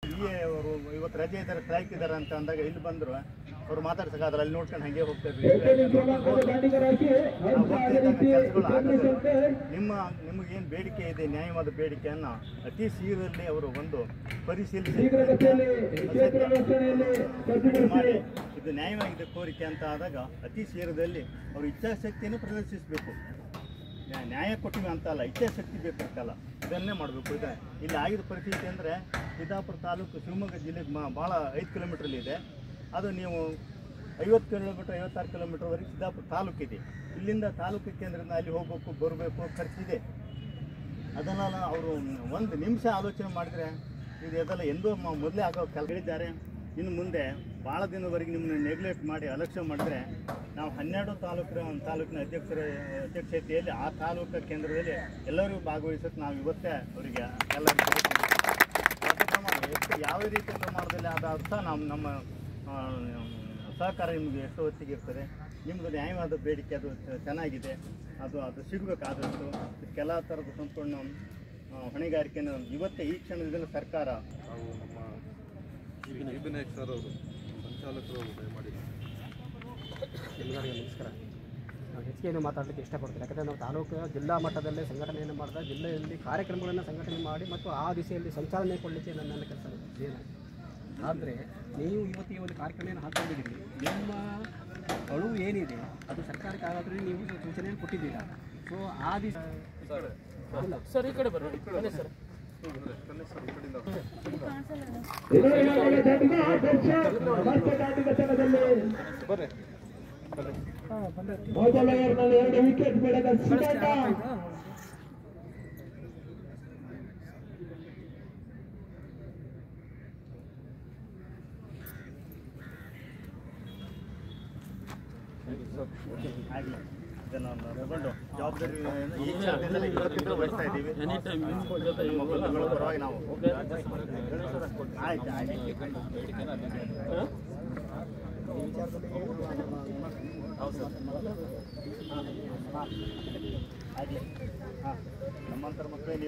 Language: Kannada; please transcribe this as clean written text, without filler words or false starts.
ಅವರು ಇವತ್ತು ರಜೆ ಇದ್ದಾರೆ, ಸ್ಟ್ರೈಕ್ ಇದ್ದಾರೆ ಅಂತ ಅಂದಾಗ ಇಲ್ಲಿ ಬಂದರು ಅವ್ರು ಮಾತಾಡ್ಸಕ್ಕಾದ್ರೆ ಅಲ್ಲಿ ನೋಡ್ಕೊಂಡು ಹಾಗೆ ಹೋಗ್ತಾರೆ. ಕೆಲಸಗಳು ಆಗೋದಿಲ್ಲ. ನಿಮಗೇನು ಬೇಡಿಕೆ ಇದೆ, ನ್ಯಾಯವಾದ ಬೇಡಿಕೆಯನ್ನು ಅತಿ ಶೀಘ್ರದಲ್ಲಿ ಅವರು ಒಂದು ಪರಿಶೀಲಿಸಿ ಮಾಡಿ ಇದು ನ್ಯಾಯವಾಗಿದೆ ಕೋರಿಕೆ ಅಂತ ಆದಾಗ ಅತಿ ಶೀಘ್ರದಲ್ಲಿ ಅವರು ಇಚ್ಛಾಶಕ್ತಿಯನ್ನು ಪ್ರದರ್ಶಿಸಬೇಕು. ನ್ಯಾಯ ಕೊಟ್ಟಿವೆ ಅಂತ ಅಲ್ಲ, ಇಚ್ಛಾಶಕ್ತಿ ಬೇಕಂತಲ್ಲ, ಇದನ್ನೇ ಮಾಡಬೇಕು. ಇದೆ ಇಲ್ಲಿ ಆಗಿದ ಪರಿಸ್ಥಿತಿ ಅಂದರೆ ಸಿದ್ದಾಪುರ ತಾಲೂಕು ಶಿವಮೊಗ್ಗ ಜಿಲ್ಲೆಗೆ ಭಾಳ 5 ಕಿಲೋಮೀಟ್ರಲ್ಲಿದೆ. ಅದು ನೀವು 50 ಕಿಲೋಮೀಟ್ರ್ 56 ಕಿಲೋಮೀಟ್ರ್ವರೆಗೆ ಸಿದ್ದಾಪುರ ತಾಲೂಕಿದೆ. ಇಲ್ಲಿಂದ ತಾಲೂಕು ಕೇಂದ್ರದಿಂದ ಅಲ್ಲಿ ಹೋಗಬೇಕು, ಬರಬೇಕು, ಖರ್ಚಿದೆ. ಅದನ್ನೆಲ್ಲ ಅವರು ಒಂದು ನಿಮಿಷ ಆಲೋಚನೆ ಮಾಡಿದರೆ ಇದೆಲ್ಲ ಎಂದೂ ಮೊದಲೇ ಆಗೋ ಕೆಲಸಗಳಿದ್ದಾರೆ. ಇನ್ನು ಮುಂದೆ ಭಾಳ ದಿನವರೆಗೆ ನಿಮ್ಮನ್ನ ನೆಗ್ಲೆಕ್ಟ್ ಮಾಡಿ ಅಲಕ್ಷ್ಯ ಮಾಡಿದ್ರೆ ನಾವು 12 ತಾಲೂಕಿನ ಅಧ್ಯಕ್ಷತೆಯಲ್ಲಿ ಆ ತಾಲೂಕು ಕೇಂದ್ರದಲ್ಲಿ ಎಲ್ಲರಿಗೂ ಭಾಗವಹಿಸೋಕೆ ನಾವು ಇವತ್ತೇ ಅವರಿಗೆ ಎಲ್ಲರಿಗೂ ಯಾವ ರೀತಿ ಪ್ರಮಾಣದಲ್ಲಿ ಆದ ಅರ್ಥ ನಮ್ಮ ಸಹಕಾರ ನಿಮಗೆ ಎಷ್ಟು ಹೊತ್ತಿಗೆ ಇರ್ತದೆ. ನಿಮ್ಮದು ನ್ಯಾಯವಾದ ಬೇಡಿಕೆ ಅದು ಚೆನ್ನಾಗಿದೆ, ಅದು ಸಿಗಬೇಕಾದಷ್ಟು ಇದಕ್ಕೆಲ್ಲ ಥರದ ಸಂಪೂರ್ಣ ಹೊಣೆಗಾರಿಕೆಯನ್ನು ಇವತ್ತೇ ಈ ಕ್ಷಣದಲ್ಲಿ ಸರ್ಕಾರ ವಿನಾಯಕ್ ಸರ್ ಅವರು ಸಂಚಾಲಕರು ದಯಮಾಡಿ. ಎಲ್ಲರಿಗೂ ನಮಸ್ಕಾರ. ನಾವು ಹೆಚ್ಚಿಗೆ ಮಾತಾಡಲಿಕ್ಕೆ ಇಷ್ಟಪಡ್ತೀವಿ. ಯಾಕಂದರೆ ನಾವು ತಾಲೂಕು ಜಿಲ್ಲಾ ಮಟ್ಟದಲ್ಲೇ ಸಂಘಟನೆಯನ್ನು ಮಾಡಿದಾಗ ಜಿಲ್ಲೆಯಲ್ಲಿ ಕಾರ್ಯಕ್ರಮಗಳನ್ನು ಸಂಘಟನೆ ಮಾಡಿ ಮತ್ತು ಆ ದಿಸೆಯಲ್ಲಿ ಸಂಚಾಲನೆ ಕೊಡಲಿಕ್ಕೆ ನನ್ನ ಕೆಲಸ ಏನು. ಆದರೆ ನೀವು ಇವತ್ತು ಈ ಒಂದು ಕಾರ್ಯಕ್ರಮವನ್ನು ಹಾಕೊಂಡಿದ್ದೀರಿ, ನಿಮ್ಮ ಅಳುವು ಏನಿದೆ ಅದು ಸರ್ಕಾರಕ್ಕೆ ಆಗಾದರೂ ನೀವು ಸೂಚನೆಯನ್ನು ಕೊಟ್ಟಿದ್ದೀರಾ. ಸೊ ಆ ದಿವಸ ಸರ್ ಈ ಕಡೆ ಬರೋದು ಸರ್ ಮೊದಲ 2 ವಿಕೆಟ್ ಪಡೆದ ಸುರೇಶ ಆಗಲಿ. ಇದನ್ನು ತಗೊಂಡು ಜವಾಬ್ದಾರಿ ಈ ಕ್ಷಣದಲ್ಲಿ ಇವತ್ತಿಂದ ವಹಿಸ್ತಾ ಇದ್ದೀವಿ. ಪರವಾಗಿ ನಾವು ಆಯ್ತು ಹೌದು ಸರ್. ಆಗಲಿ. ಹಾಂ, ನಮ್ಮಂತರ ಮಕ್ಕಳೇ ನೀವು